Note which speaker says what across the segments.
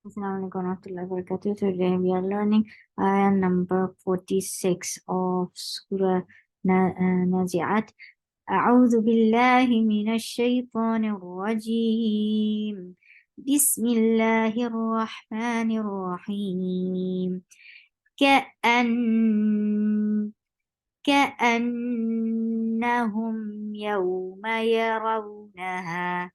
Speaker 1: Assalamualaikum warahmatullahi wabarakatuh. Today we are learning ayah number 46 of Surah Naziat. أعوذ بالله من الشيطان الرجيم. بسم الله الرحمن الرحيم. كأن كأنهم يوم يرونها.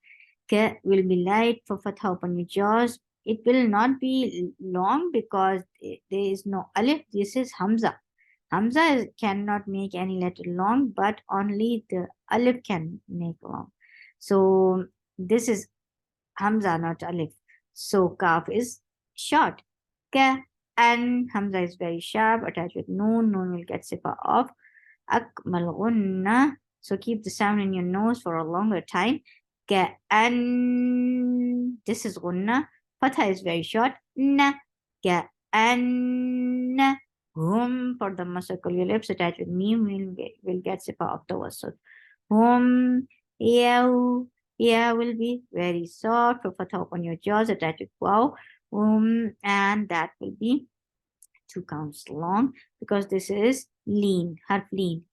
Speaker 1: Will be light for fatha upon your jaws. It will not be long because there is no alif. This is Hamza. Cannot make any letter long, but only the alif can make long. So this is Hamza, not alif. So kaf is short. Ka and Hamza is very sharp, attached with noon. Noon will get sifa off. Akmal gunna. So keep the sound in your nose for a longer time. Ka'an. This is gunna. Fatha is very short. Na. Ka'an. Hum. For the circle your lips attached with meme will get sifa of the wasat. Hum. Yaw. Yeah will be very soft. For fatha upon your jaws attached with wow. And that will be 2 counts long because this is lean, harf lean.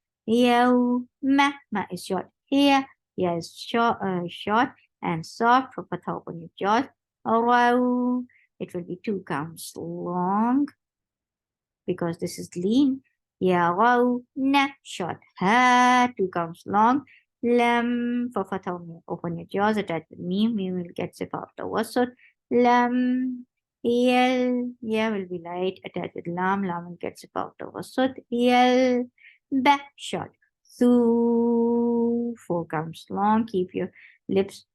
Speaker 1: Ma is short. Here is short and soft for fatha upon your jaws. Raw, it will be 2 counts long because this is lean. Raw, na short. Ha, 2 counts long. Lam for fatha upon your jaws attached with meme. Meme will get sifa of the wasat. Lam. Yeah will be light attached with lam. Lam will get sifa of the wasat. Ba short. Su 4 counts long. Keep your lips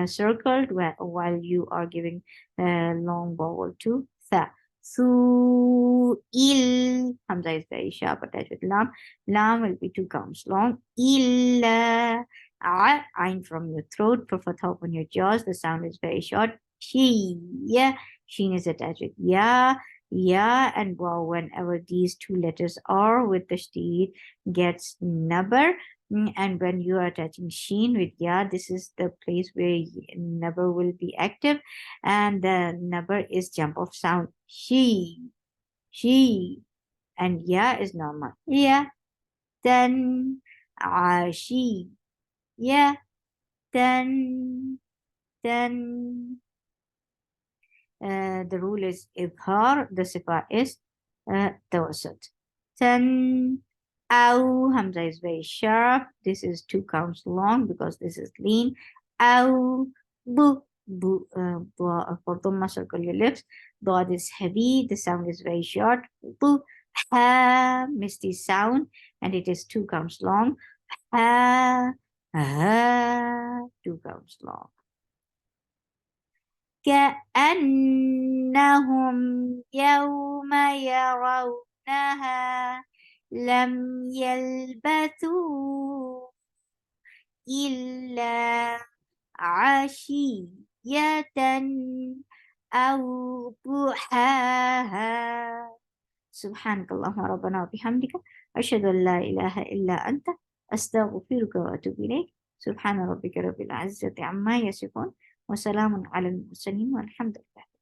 Speaker 1: circled while you are giving long vowel to tha. Su il. Hamza is very sharp attached with lam. Lam will be 2 counts long. Illa. Ain from your throat. For fatha on your jaws. The sound is very short. She. Yeah. Sheen is attached with ya. Ya and waw. Whenever these 2 letters are with the tashdid gets nabar. And when you are attaching sheen with ya, this is the place where nabar will be active, and the nabar is jump of sound. She, and ya is normal. Yeah, then she, yeah, then the rule is ibhar, the sifa is tawasut. Then Ow, Hamza is very sharp. This is 2 counts long because this is lean. Ow, for Dhamma, circle your lips. Dod is heavy. The sound is very short. Bu, ha, misty sound, and it is 2 counts long. Ha, 2 counts long. كأنهم يوم يرونها لم يلبثوا إلا عشية أو ضحاها. سبحانك اللهم ربنا وبحمدك أشهد أن لا إله إلا أنت أستغفرك وأتوب إليك. سبحان ربك رب العزة عما يصفون وسلام على المرسلين والحمد لله.